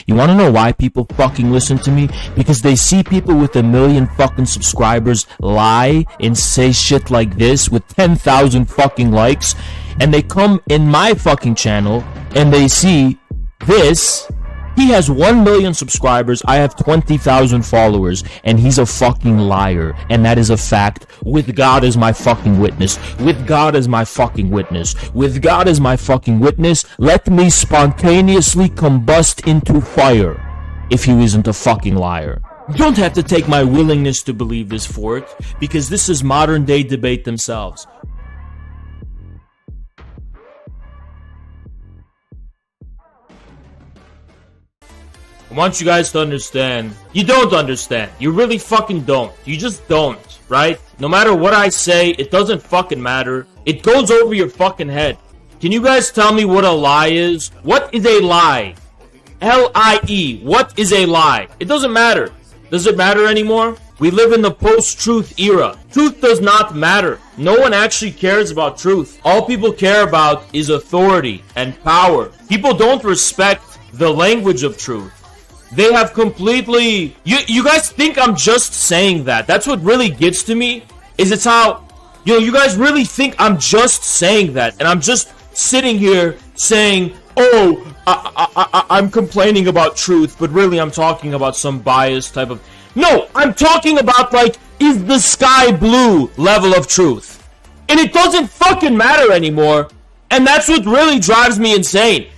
You want to know why people fucking listen to me? Because they see people with 1 million fucking subscribers lie and say shit like this with 10,000 fucking likes, and they come in my fucking channel and they see this. He has 1 million subscribers, I have 20,000 followers, and he's a fucking liar. And that is a fact, with God as my fucking witness. With God as my fucking witness. With God as my fucking witness, let me spontaneously combust into fire if he isn't a fucking liar. You don't have to take my willingness to believe this for it, because this is modern day debate themselves. I want you guys to understand. You don't understand. You really fucking don't. You just don't, right? No matter what I say, it doesn't fucking matter. It goes over your fucking head. Can you guys tell me what a lie is? What is a lie? L-I-E. What is a lie? It doesn't matter. Does it matter anymore? We live in the post-truth era. Truth does not matter. No one actually cares about truth. All people care about is authority and power. People don't respect the language of truth. They have completely... You guys think I'm just saying that. That's what really gets to me. Is it's how... you guys really think I'm just saying that. And I'm just sitting here saying, oh, I'm complaining about truth. But really I'm talking about some biased type of... No, I'm talking about, like, is the sky blue level of truth. And it doesn't fucking matter anymore. And that's what really drives me insane.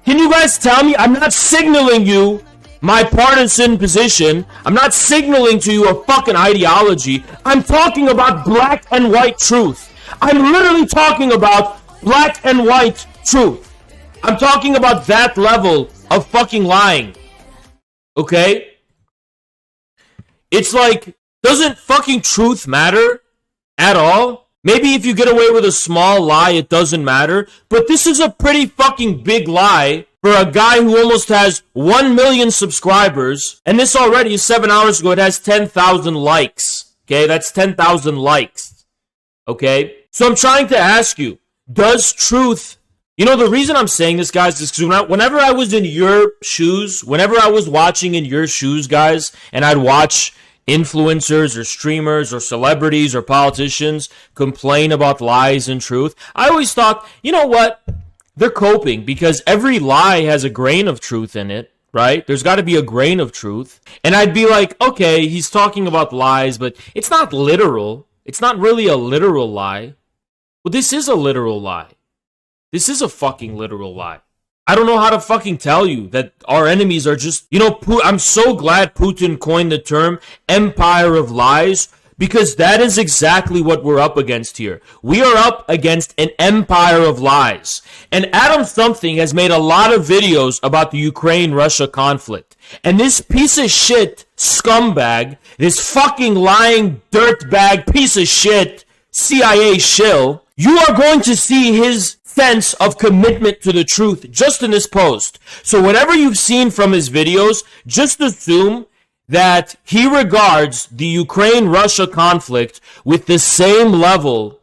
Can you guys tell me? I'm not signaling you my partisan position. I'm not signaling to you a fucking ideology. I'm talking about black and white truth. I'm literally talking about black and white truth. I'm talking about that level of fucking lying. Okay? It's like, doesn't fucking truth matter at all? Maybe if you get away with a small lie, it doesn't matter. But this is a pretty fucking big lie for a guy who almost has 1 million subscribers. And this already, 7 hours ago, it has 10,000 likes. Okay, that's 10,000 likes. Okay? So I'm trying to ask you, does truth... the reason I'm saying this, guys, is because whenever I was in your shoes, whenever I was watching in your shoes, guys, and I'd watch influencers or streamers or celebrities or politicians complain about lies and truth, I always thought, you know what? They're coping, because every lie has a grain of truth in it, right? There's got to be a grain of truth. And I'd be like, okay, he's talking about lies, but it's not literal. It's not really a literal lie. Well, this is a literal lie. This is a fucking literal lie. I don't know how to fucking tell you that our enemies are just, I'm so glad Putin coined the term empire of lies, because that is exactly what we're up against here. We are up against an empire of lies. And Adam Something has made a lot of videos about the Ukraine-Russia conflict. And this piece of shit scumbag, this fucking lying dirtbag piece of shit CIA shill, you are going to see his sense of commitment to the truth just in this post. So whatever you've seen from his videos, just assume that he regards the Ukraine-Russia conflict with the same level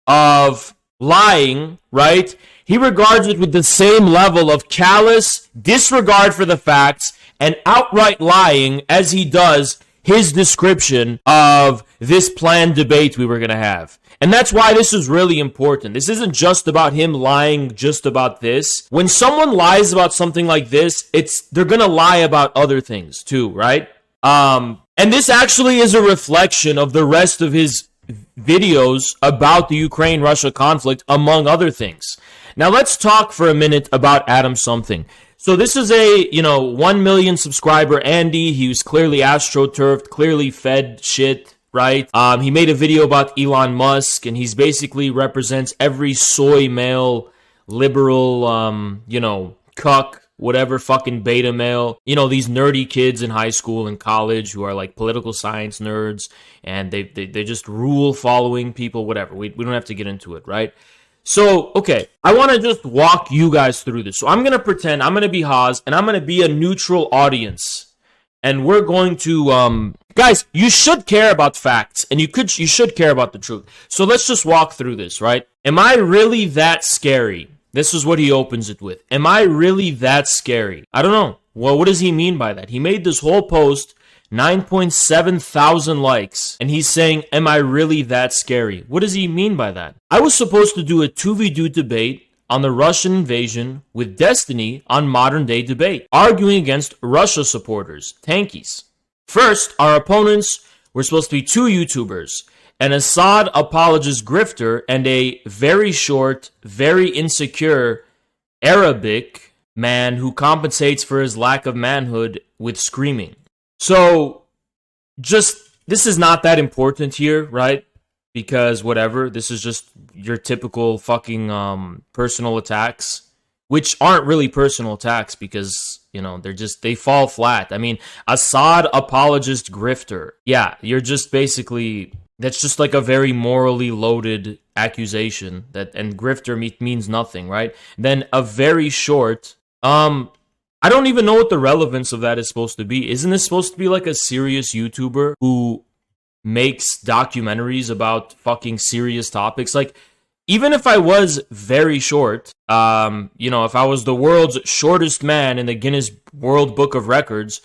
of lying, right? He regards it with the same level of callous disregard for the facts and outright lying as he does his description of this planned debate we were going to have. And that's why this is really important. This isn't just about him lying just about this. When someone lies about something like this, they're going to lie about other things too, right? And this actually is a reflection of the rest of his videos about the Ukraine-Russia conflict, among other things. Now let's talk for a minute about Adam Something. So this is a, 1 million subscriber Andy. He was clearly astroturfed, clearly fed shit, right? He made a video about Elon Musk, and he's basically represents every soy male, liberal, cuck, whatever fucking beta male, these nerdy kids in high school and college who are like political science nerds, and they just rule following people, whatever. We don't have to get into it, right? So, okay, I want to just walk you guys through this. So I'm going to pretend I'm going to be Haas, and I'm going to be a neutral audience. And we're going to, guys, you should care about facts, and you should care about the truth. So let's just walk through this, right? Am I really that scary? This is what he opens it with. Am I really that scary? I don't know. Well, what does he mean by that? He made this whole post, 9.7 thousand likes, and he's saying, am I really that scary? What does he mean by that? I was supposed to do a 2v2 debate on the Russian invasion with Destiny on modern day debate, arguing against Russia supporters, tankies. First, our opponents were supposed to be two YouTubers, an Assad apologist grifter and a very short, very insecure Arabic man who compensates for his lack of manhood with screaming. So, this is not that important here, right? Because whatever, this is just your typical fucking personal attacks, which aren't really personal attacks because, you know, they fall flat. I mean, Assad apologist grifter. Yeah, you're just basically, that's just like a very morally loaded accusation and grifter means nothing, right? Then a very short, I don't even know what the relevance of that is supposed to be. Isn't this supposed to be like a serious YouTuber who makes documentaries about fucking serious topics? Like, even if I was very short, you know, if I was the world's shortest man in the Guinness World Book of Records,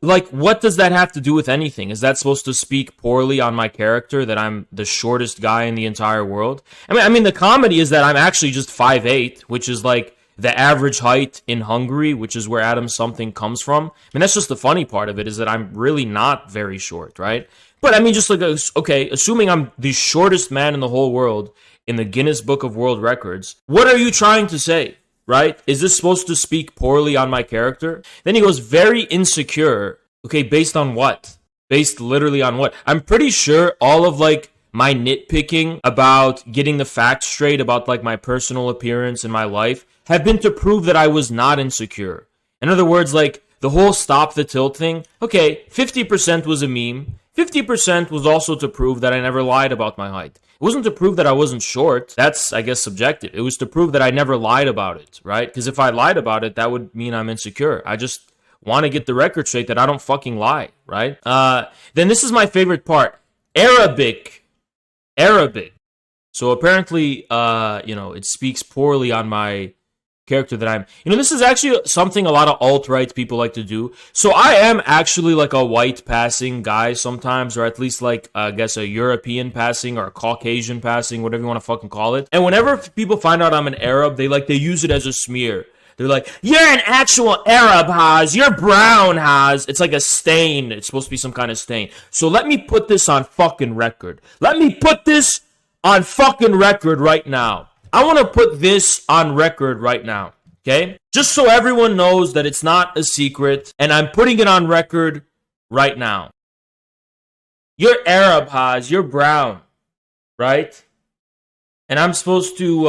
like, what does that have to do with anything? Is that supposed to speak poorly on my character, that I'm the shortest guy in the entire world? I mean, the comedy is that I'm actually just 5'8", which is like the average height in Hungary, which is where Adam something comes from. I mean, that's just the funny part of it, is that I'm really not very short, right? But I mean, just like, okay, assuming I'm the shortest man in the whole world in the Guinness Book of World Records, what are you trying to say, right? Is this supposed to speak poorly on my character? Then he goes, very insecure. Okay, based on what? Based literally on what? I'm pretty sure all of, like, my nitpicking about getting the facts straight about, like, my personal appearance and my life have been to prove that I was not insecure. In other words, like, the whole stop the tilt thing, okay, 50% was a meme. 50% was also to prove that I never lied about my height. It wasn't to prove that I wasn't short. That's, I guess, subjective. It was to prove that I never lied about it, right? Because if I lied about it, that would mean I'm insecure. I just want to get the record straight that I don't fucking lie, right? Then this is my favorite part. Arabic. So apparently, you know, it speaks poorly on my character that I'm. You know, this is actually something a lot of alt-right people like to do. So I am actually like a white passing guy sometimes, or at least like, I guess, a European passing or a Caucasian passing, whatever you want to fucking call it. And whenever people find out I'm an Arab, they use it as a smear. They're like, you're an actual Arab, Haz. You're brown, Haz. It's like a stain. It's supposed to be some kind of stain. So let me put this on fucking record. Let me put this on fucking record right now. I want to put this on record right now, okay? Just so everyone knows that it's not a secret, and I'm putting it on record right now. You're Arab, Haz. You're brown, right? And I'm supposed to,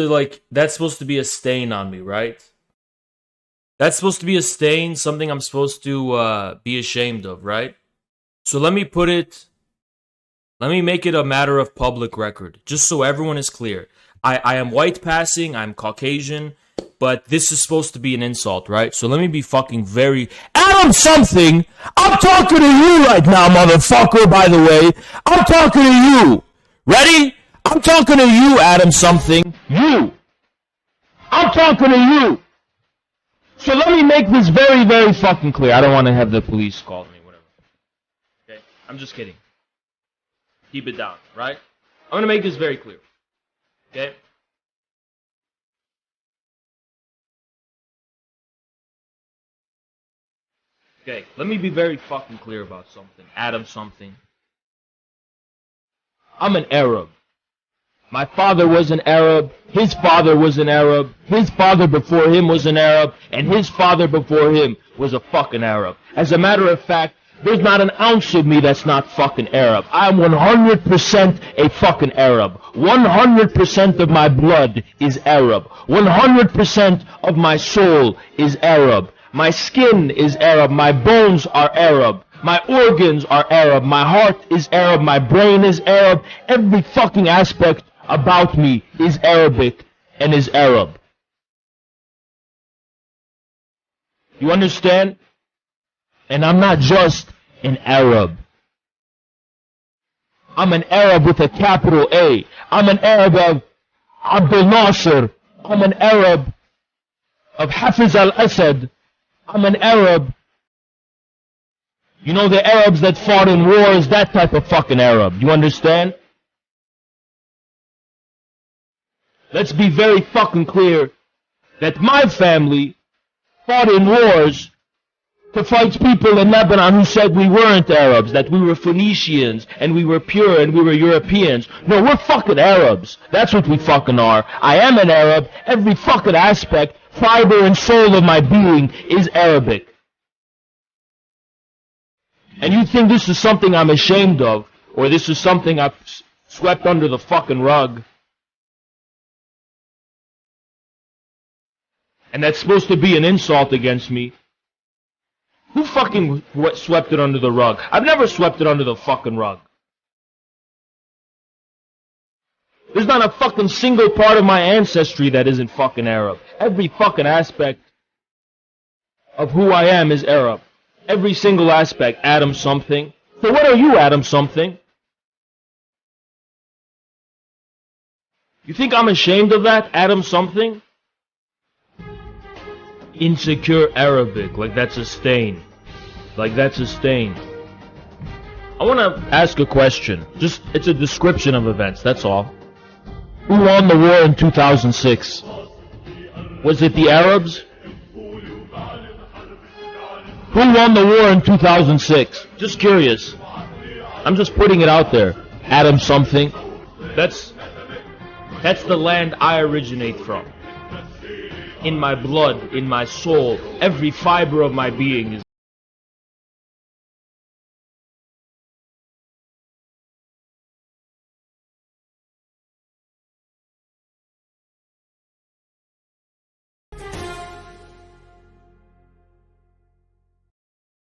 like, that's supposed to be a stain on me, right? That's supposed to be a stain, something I'm supposed to be ashamed of, right? So let me make it a matter of public record, just so everyone is clear. I am white passing, I'm Caucasian, but this is supposed to be an insult, right? So let me be fucking very... Adam something! I'm talking to you right now, motherfucker, by the way. I'm talking to you. Ready? I'm talking to you, Adam something. You. I'm talking to you. So let me make this very, very fucking clear. I don't want to have the police call me, whatever. Okay? I'm just kidding. Keep it down, right? I'm going to make this very clear. Okay? Okay, let me be very fucking clear about something. Adam something. I'm an Arab. My father was an Arab. His father was an Arab. His father before him was an Arab. And his father before him was a fucking Arab. As a matter of fact, there's not an ounce of me that's not fucking Arab. I'm 100% a fucking Arab. 100% of my blood is Arab. 100% of my soul is Arab. My skin is Arab. My bones are Arab. My organs are Arab. My heart is Arab. My brain is Arab. Every fucking aspect about me is Arabic and is Arab. You understand? And I'm not just an Arab. I'm an Arab with a capital A. I'm an Arab of Abdel Nasser. I'm an Arab of Hafiz al-Assad. I'm an Arab. You know the Arabs that fought in wars, that type of fucking Arab. You understand? Let's be very fucking clear that my family fought in wars to fight people in Lebanon who said we weren't Arabs, that we were Phoenicians and we were pure and we were Europeans. No, we're fucking Arabs. That's what we fucking are. I am an Arab. Every fucking aspect, fiber and soul of my being is Arabic. And you think this is something I'm ashamed of, or this is something I've swept under the fucking rug, and that's supposed to be an insult against me? Who fucking swept it under the rug? I've never swept it under the fucking rug. There's not a fucking single part of my ancestry that isn't fucking Arab. Every fucking aspect of who I am is Arab. Every single aspect, Adam something. So what are you, Adam something? You think I'm ashamed of that, Adam something? Insecure Arabic, like that's a stain. Like that's a stain. I want to ask a question. Just, it's a description of events, that's all. Who won the war in 2006? Was it the Arabs? Who won the war in 2006? Just curious. I'm just putting it out there. Adam something. That's the land I originate from. In my blood, in my soul, every fiber of my being is.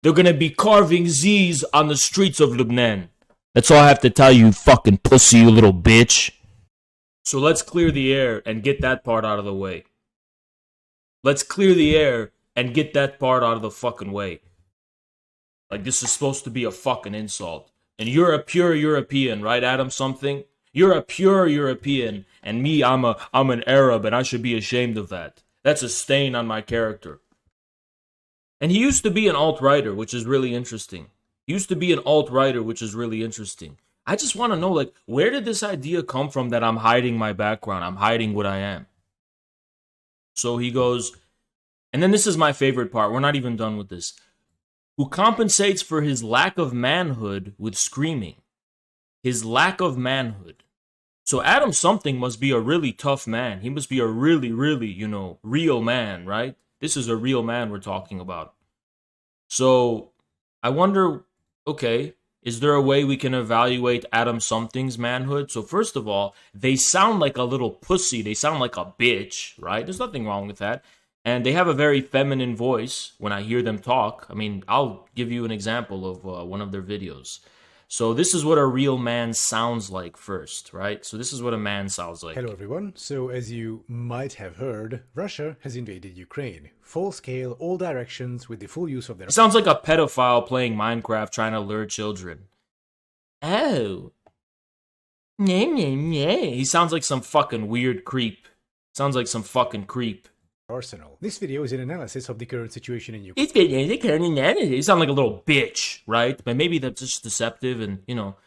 They're gonna be carving Z's on the streets of Lebanon. That's all I have to tell you, fucking pussy, you little bitch. So let's clear the air and get that part out of the way. Let's clear the air and get that part out of the fucking way. Like, this is supposed to be a fucking insult. And you're a pure European, right, Adam something? You're a pure European, and me, I'm an Arab, and I should be ashamed of that. That's a stain on my character. And he used to be an alt-writer, which is really interesting. He used to be an alt-writer, which is really interesting. I just want to know, like, where did this idea come from that I'm hiding my background? I'm hiding what I am. So he goes, and then this is my favorite part. We're not even done with this. Who compensates for his lack of manhood with screaming. His lack of manhood. So Adam something must be a really tough man. He must be a really, really, real man, right? This is a real man we're talking about. So I wonder, okay, is there a way we can evaluate Adam something's manhood? So first of all, they sound like a little pussy. They sound like a bitch, right? There's nothing wrong with that. And they have a very feminine voice when I hear them talk. I mean, I'll give you an example of one of their videos. So this is what a real man sounds like first, right? So this is what a man sounds like. Hello everyone. So as you might have heard, Russia has invaded Ukraine. Full scale, all directions, with the full use of their... He sounds like a pedophile playing Minecraft trying to lure children. Oh. He sounds like some fucking weird creep. Sounds like some fucking creep. Arsenal. This video is an analysis of the current situation in Ukraine. You sound like a little bitch, right? But maybe that's just deceptive, and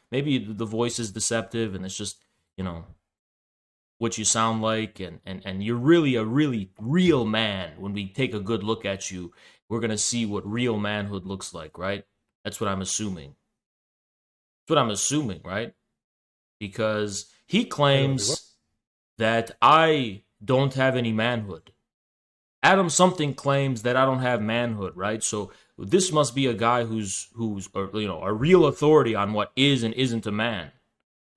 maybe the voice is deceptive, and it's just what you sound like, and you're really a really real man. When we take a good look at you, we're gonna see what real manhood looks like, right? That's what I'm assuming. That's what I'm assuming, right? Because he claims that I don't have any manhood. Adam something claims that I don't have manhood, right? So this must be a guy who's a real authority on what is and isn't a man,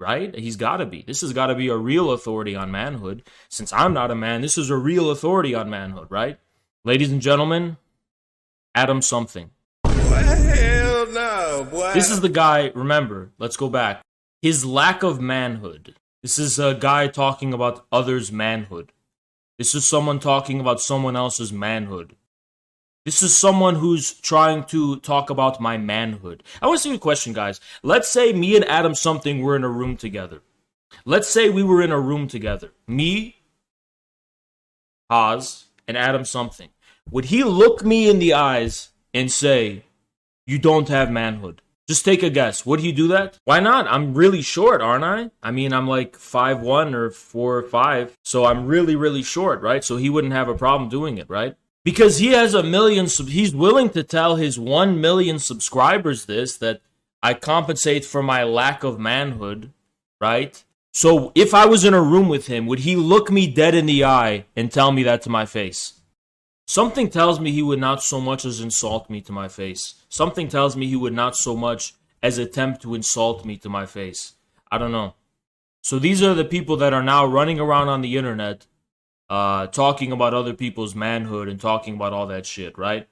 right? He's got to be. This has got to be a real authority on manhood. Since I'm not a man, this is a real authority on manhood, right? Ladies and gentlemen, Adam something. Well, hell no, boy. This is the guy, remember, let's go back. His lack of manhood. This is a guy talking about others' manhood. This is someone talking about someone else's manhood. This is someone who's trying to talk about my manhood. I want to ask you a question, guys. Let's say me and Adam something were in a room together. Let's say we were in a room together. Me, Haas, and Adam something. Would he look me in the eyes and say, you don't have manhood? Just take a guess. Would he do that? Why not? I'm really short, aren't I? I mean, I'm like 5'1" or 4'5", so I'm really, really short, right? So he wouldn't have a problem doing it, right? Because he has 1 million, he's willing to tell his 1 million subscribers that I compensate for my lack of manhood, right? So if I was in a room with him, would he look me dead in the eye and tell me that to my face? Something tells me he would not so much as insult me to my face. Something tells me he would not so much as attempt to insult me to my face. I don't know. So these are the people that are now running around on the internet talking about other people's manhood and talking about all that shit, right?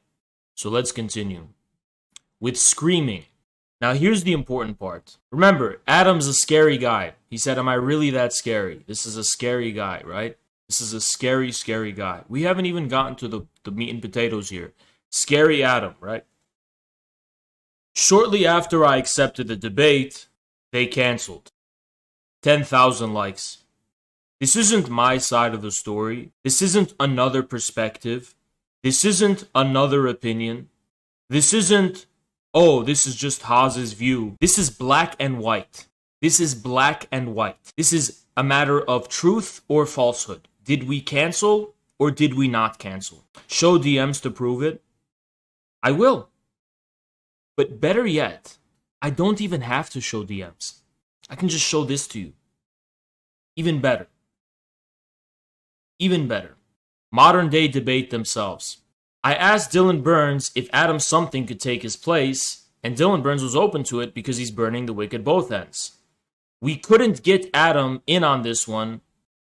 So let's continue. With screaming. Now here's the important part. Remember, Adam's a scary guy. He said, am I really that scary? This is a scary guy, right? This is a scary, scary guy. We haven't even gotten to the meat and potatoes here. Scary Adam, right? Shortly after I accepted the debate, they canceled. 10,000 likes. This isn't my side of the story. This isn't another perspective. This isn't another opinion. This isn't, oh, this is just Haas's view. This is black and white. This is black and white. This is a matter of truth or falsehood. Did we cancel or did we not cancel? Show DMs to prove it? I will. But better yet, I don't even have to show DMs. I can just show this to you. Even better. Even better. Modern day debate themselves. I asked Dylan Burns if Adam something could take his place, and Dylan Burns was open to it because he's burning the wick at both ends. We couldn't get Adam in on this one,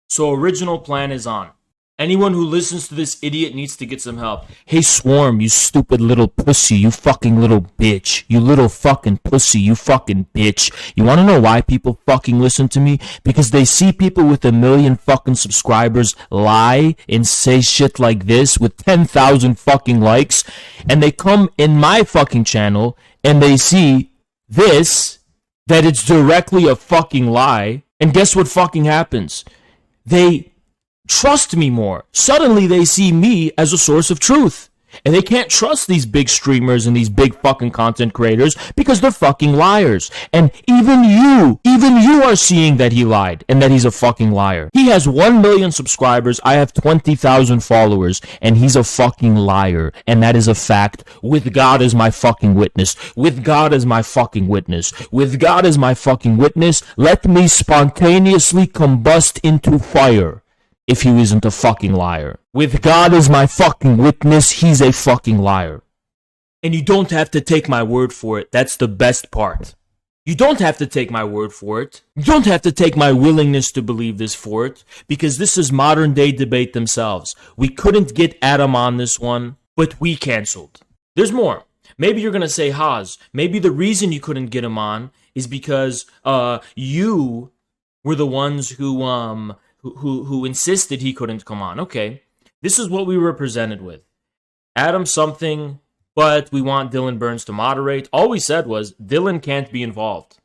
so original plan is on. Anyone who listens to this idiot needs to get some help. Hey Swarm, you stupid little pussy, you fucking little bitch. You little fucking pussy, you fucking bitch. You wanna know why people fucking listen to me? Because they see people with 1 million fucking subscribers lie and say shit like this with 10,000 fucking likes, and they come in my fucking channel and they see this, that it's directly a fucking lie, and guess what fucking happens? They trust me more. Suddenly they see me as a source of truth. And they can't trust these big streamers and these big fucking content creators because they're fucking liars. And even you are seeing that he lied and that he's a fucking liar. He has 1 million subscribers. I have 20,000 followers and he's a fucking liar. And that is a fact. With God as my fucking witness. With God as my fucking witness. With God as my fucking witness, let me spontaneously combust into fire. If he isn't a fucking liar. With God as my fucking witness, he's a fucking liar. And you don't have to take my word for it. That's the best part. You don't have to take my word for it. You don't have to take my willingness to believe this for it. Because this is modern day debate themselves. We couldn't get Adam on this one, but we canceled. There's more. Maybe you're going to say, Haas, maybe the reason you couldn't get him on is because you were the ones who insisted he couldn't come on. Okay, this is what we were presented with. Adam something, but we want Dylan Burns to moderate. All we said was, Dylan can't be involved.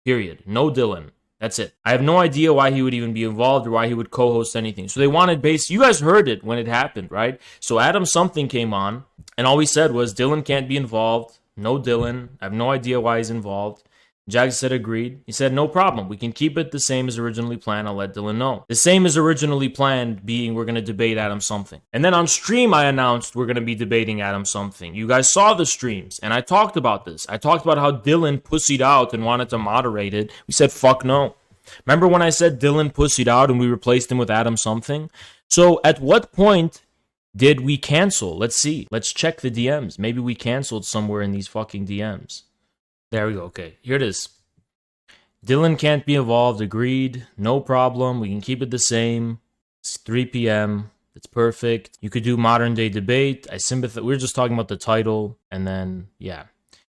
Period. No Dylan. That's it. I have no idea why he would even be involved or why he would co-host anything. So they wanted you guys heard it when it happened, right? So Adam something came on, and all we said was, Dylan can't be involved. No Dylan. I have no idea why he's involved. Jags said agreed. He said, no problem. We can keep it the same as originally planned. I'll let Dylan know. The same as originally planned being we're going to debate Adam something. And then on stream, I announced we're going to be debating Adam something. You guys saw the streams, and I talked about this. I talked about how Dylan pussied out and wanted to moderate it. We said, fuck no. Remember when I said Dylan pussied out and we replaced him with Adam something? So at what point did we cancel? Let's see. Let's check the DMs. Maybe we canceled somewhere in these fucking DMs. There we go. Okay, here it is. Dylan can't be involved. Agreed. No problem. We can keep it the same. It's 3 p.m. It's perfect. You could do modern day debate. I sympathize. We were just talking about the title. And then, yeah.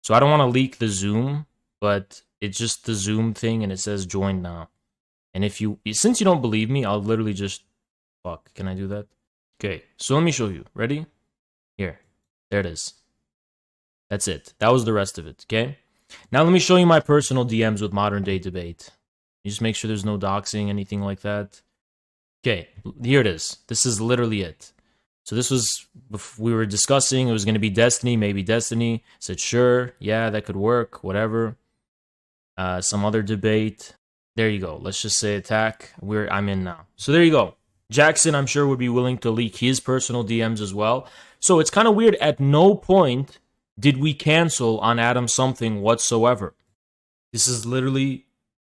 So I don't want to leak the Zoom, but it's just the Zoom thing and it says join now. And since you don't believe me, I'll literally just, fuck, can I do that? Okay, so let me show you. Ready? Here. There it is. That's it. That was the rest of it, okay? Now let me show you my personal DMs with modern day debate. You just make sure there's no doxing, anything like that. Okay, here it is. This is literally it. So this was, we were discussing, it was going to be Destiny, maybe Destiny. I said, sure, yeah, that could work, whatever. Some other debate. There you go. Let's just say attack. I'm in now. So there you go. Jackson, I'm sure, would be willing to leak his personal DMs as well. So it's kind of weird. At no point did we cancel on Adam something whatsoever. This is literally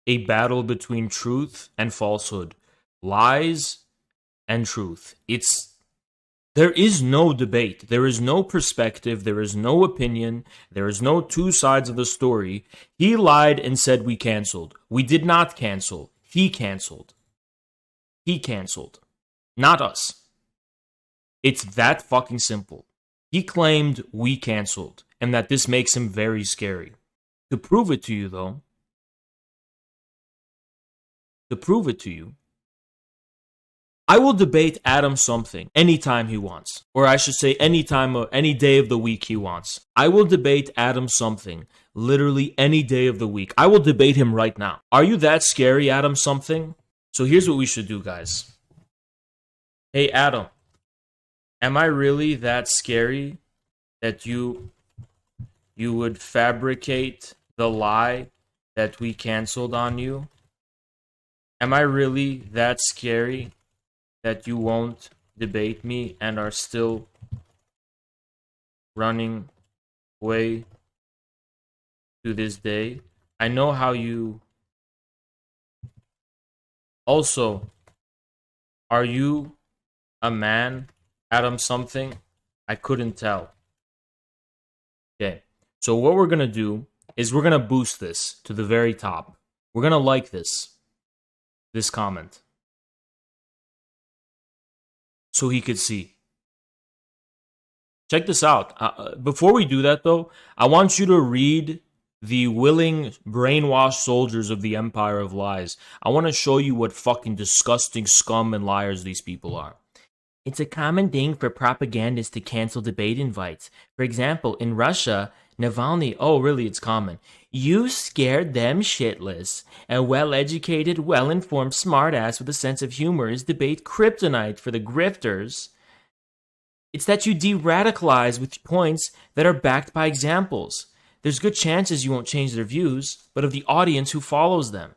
a battle between truth and falsehood. Lies and truth. There is no debate. There is no perspective. There is no opinion. There is no two sides of the story. He lied and said we canceled. We did not cancel. He canceled. He canceled. Not us. It's that fucking simple. He claimed we canceled, and that this makes him very scary. To prove it to you, though, I will debate Adam something anytime he wants. Or I should say any day of the week he wants. I will debate Adam something literally any day of the week. I will debate him right now. Are you that scary, Adam something? So here's what we should do, guys. Hey, Adam. Am I really that scary that you would fabricate the lie that we canceled on you? Am I really that scary that you won't debate me and are still running away to this day? I know how you... Also, are you a man, Adam something? I couldn't tell. Okay, so what we're going to do is we're going to boost this to the very top. We're going to like this comment, so he could see. Check this out. Before we do that, though, I want you to read the willing, brainwashed soldiers of the Empire of Lies. I want to show you what fucking disgusting scum and liars these people are. It's a common thing for propagandists to cancel debate invites. For example, in Russia, Navalny, oh really, it's common. You scared them shitless. A well-educated, well-informed smartass with a sense of humor is debate kryptonite for the grifters. It's that you de-radicalize with points that are backed by examples. There's good chances you won't change their views, but of the audience who follows them.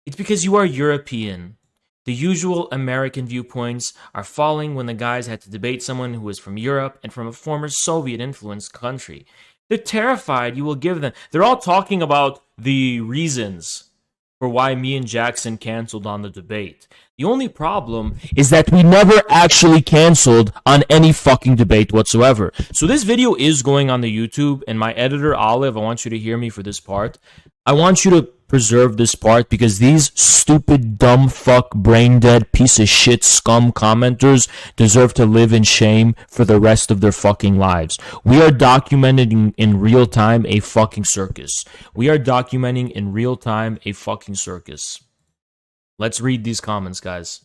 It's because you are European. The usual American viewpoints are falling when the guys had to debate someone who was from Europe and from a former Soviet-influenced country. They're terrified you will give them... They're all talking about the reasons for why me and Jackson canceled on the debate. The only problem is that we never actually canceled on any fucking debate whatsoever. So this video is going on the YouTube, and my editor, Olive, I want you to hear me for this part. I want you to preserve this part because these stupid, dumb fuck, brain-dead, piece of shit, scum commenters deserve to live in shame for the rest of their fucking lives. We are documenting in real time a fucking circus. We are documenting in real time a fucking circus. Let's read these comments, guys.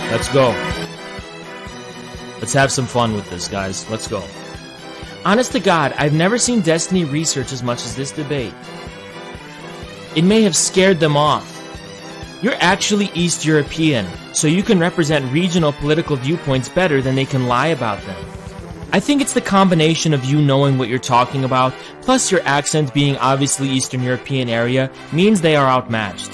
Let's go. Let's have some fun with this, guys. Let's go. Honest to God, I've never seen Destiny research as much as this debate. It may have scared them off. You're actually East European, so you can represent regional political viewpoints better than they can lie about them. I think it's the combination of you knowing what you're talking about, plus your accent being obviously Eastern European area, means they are outmatched.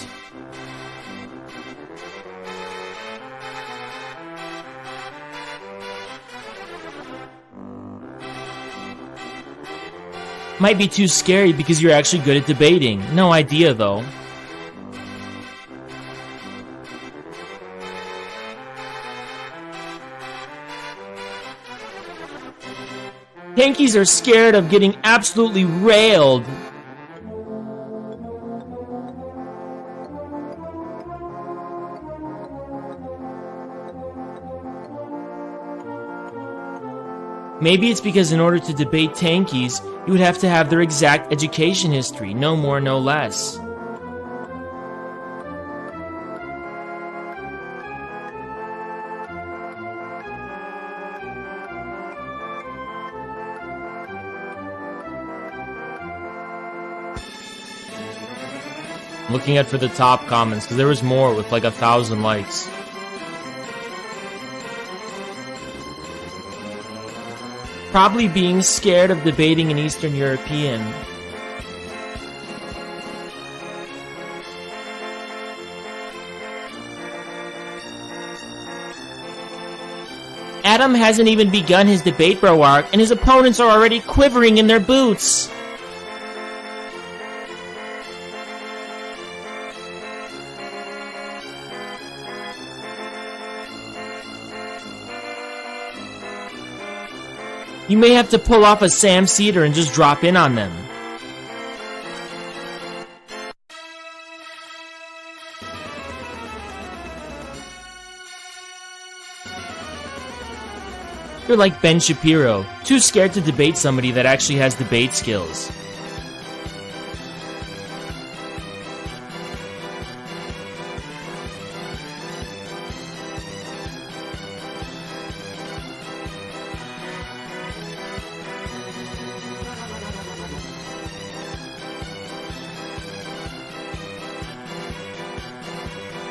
Might be too scary because you're actually good at debating. No idea, though. Yankees are scared of getting absolutely railed. Maybe it's because in order to debate tankies, you would have to have their exact education history, no more, no less. I'm looking at for the top comments, because there was more with like 1,000 likes. Probably being scared of debating an Eastern European. Adam hasn't even begun his debate bro arc, and his opponents are already quivering in their boots. You may have to pull off a Sam Cedar and just drop in on them. You're like Ben Shapiro, too scared to debate somebody that actually has debate skills.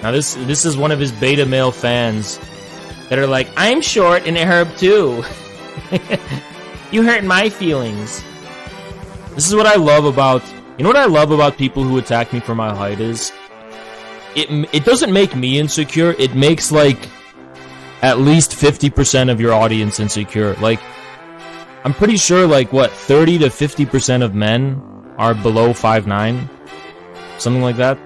Now this is one of his beta male fans that are like, I'm short and it hurt too. You hurt my feelings. This is what I love about, you know what I love about people who attack me for my height is, it doesn't make me insecure, it makes like at least 50% of your audience insecure. Like, I'm pretty sure like what, 30 to 50% of men are below 5'9", something like that.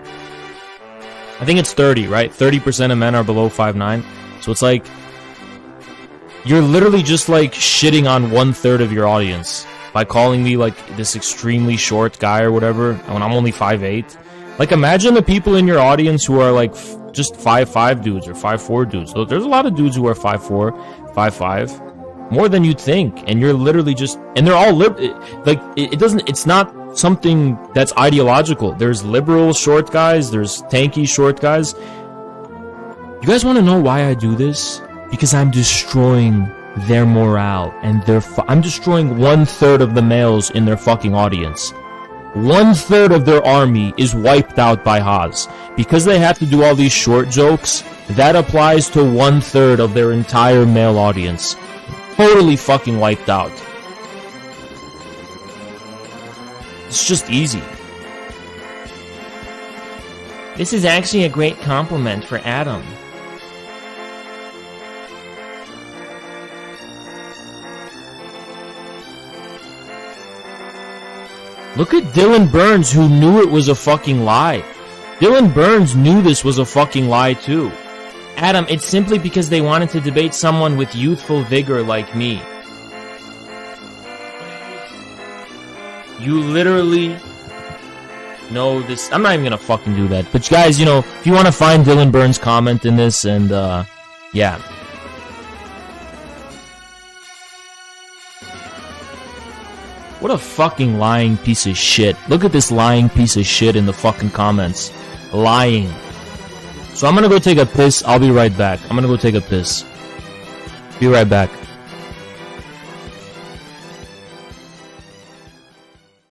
I think it's 30, right? 30% of men are below 5'9". So it's like, you're literally just like shitting on 1/3 of your audience by calling me like this extremely short guy or whatever, when I'm only 5'8". Like, imagine the people in your audience who are like just 5'5" dudes or 5'4" dudes. So there's a lot of dudes who are 5'4", 5'5", more than you'd think, and you're literally just, and they're all it's not something that's ideological. There's liberal short guys, there's tanky short guys. You guys want to know why I do this? Because I'm destroying their morale, and I'm destroying 1/3 of the males in their fucking audience. 1/3 of their army is wiped out by Haas. Because they have to do all these short jokes, that applies to 1/3 of their entire male audience. Totally fucking wiped out. It's just easy. This is actually a great compliment for Adam. Look at Dylan Burns, who knew it was a fucking lie. Dylan Burns knew this was a fucking lie too. Adam, it's simply because they wanted to debate someone with youthful vigor like me. You literally know this. I'm not even gonna fucking do that. But guys, you know, if you want to find Dylan Burns' comment in this, and yeah. What a fucking lying piece of shit. Look at this lying piece of shit in the fucking comments. Lying. So I'm gonna go take a piss. I'll be right back. I'm gonna go take a piss. Be right back.